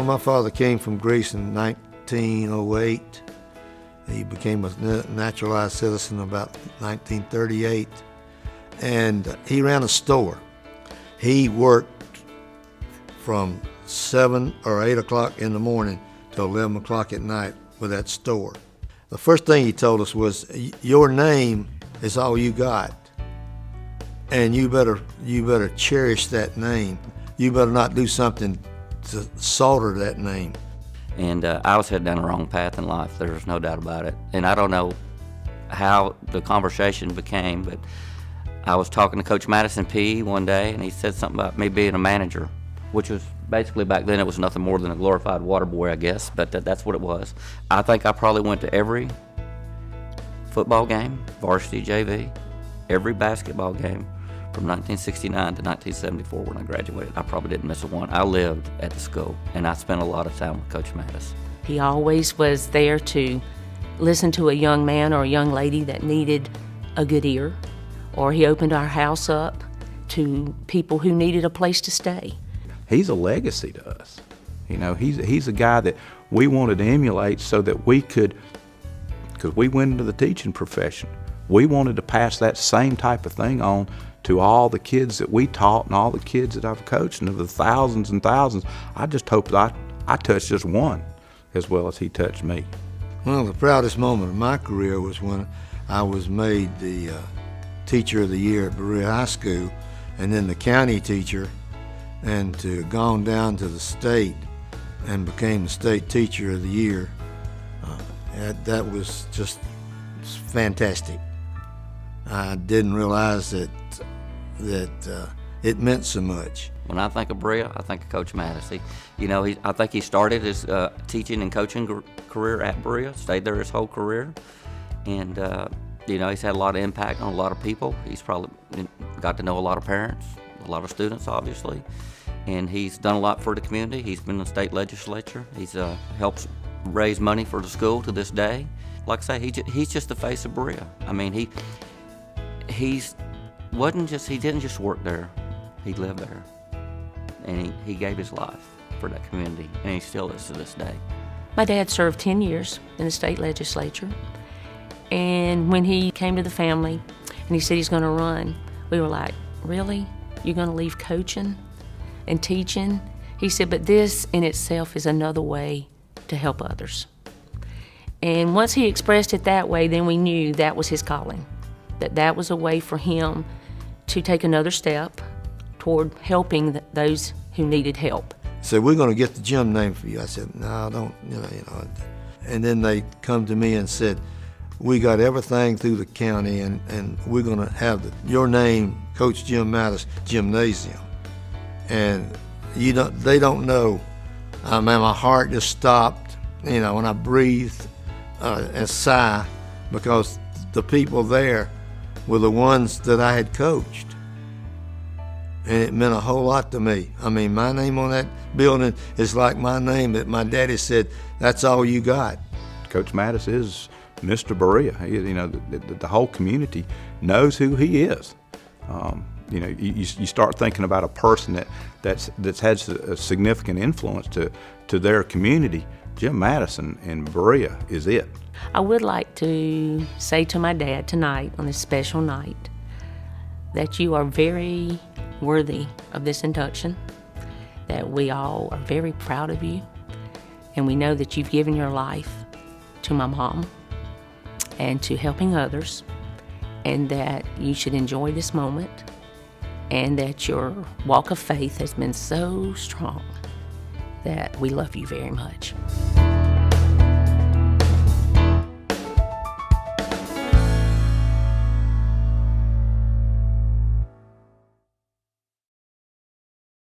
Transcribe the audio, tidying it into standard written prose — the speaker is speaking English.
Well, my father came from Greece in 1908. He became a naturalized citizen about 1938, and he ran a store. He worked from 7 or 8 o'clock in the morning till 11 o'clock at night with that store. The first thing he told us was, your name is all you got, and you better cherish that name. You better not do something to salter that name. And I was heading down the wrong path in life, there's no doubt about it. And I don't know how the conversation became, but I was talking to Coach Mattos in PE one day, and he said something about me being a manager, which was basically, back then, it was nothing more than a glorified water boy, I guess, but that's what it was. I think I probably went to every football game, varsity, JV, every basketball game from 1969 to 1974 when I graduated. I probably didn't miss a one. I lived at the school, and I spent a lot of time with Coach Mattos. He always was there to listen to a young man or a young lady that needed a good ear, or he opened our house up to people who needed a place to stay. He's a legacy to us. You know, he's a guy that we wanted to emulate so that we could, because we went into the teaching profession, we wanted to pass that same type of thing on to all the kids that we taught and all the kids that I've coached, and of the thousands and thousands, I just hope that I touched just one as well as he touched me. Well, the proudest moment of my career was when I was made the Teacher of the Year at Berea High School, and then the county teacher, and to gone down to the state and became the state Teacher of the Year. That was just fantastic. I didn't realize that it meant so much. When I think of Berea, I think of Coach Mattos. I think he started his teaching and coaching career at Berea, stayed there his whole career, and he's had a lot of impact on a lot of people. He's probably got to know a lot of parents, a lot of students, obviously, and he's done a lot for the community. He's been in the state legislature. He's helps raise money for the school to this day. Like I say, he's just the face of Berea. I mean, he didn't just work there. He lived there, and he gave his life for that community, and he still is to this day. My dad served 10 years in the state legislature, and when he came to the family and he said he's going to run, we were like, really? You're going to leave coaching and teaching? He said, but this in itself is another way to help others. And once he expressed it that way, then we knew that was his calling, that was a way for him to take another step toward helping those who needed help. He said, we're going to get the gym name for you. I said, no, don't, you know. And then they come to me and said, we got everything through the county, and we're going to have your name, Coach Jim Mattos Gymnasium. And they don't know. I mean, my heart just stopped, when I breathed and sigh, because the people there were the ones that I had coached. And it meant a whole lot to me. I mean, my name on that building is like my name that my daddy said, that's all you got. Coach Mattos is Mr. Berea. The whole community knows who he is. You start thinking about a person that's had a significant influence to their community. Jim Mattos and Berea is it. I would like to say to my dad tonight, on this special night, that you are very worthy of this induction, that we all are very proud of you, and we know that you've given your life to my mom and to helping others, and that you should enjoy this moment, and that your walk of faith has been so strong that we love you very much.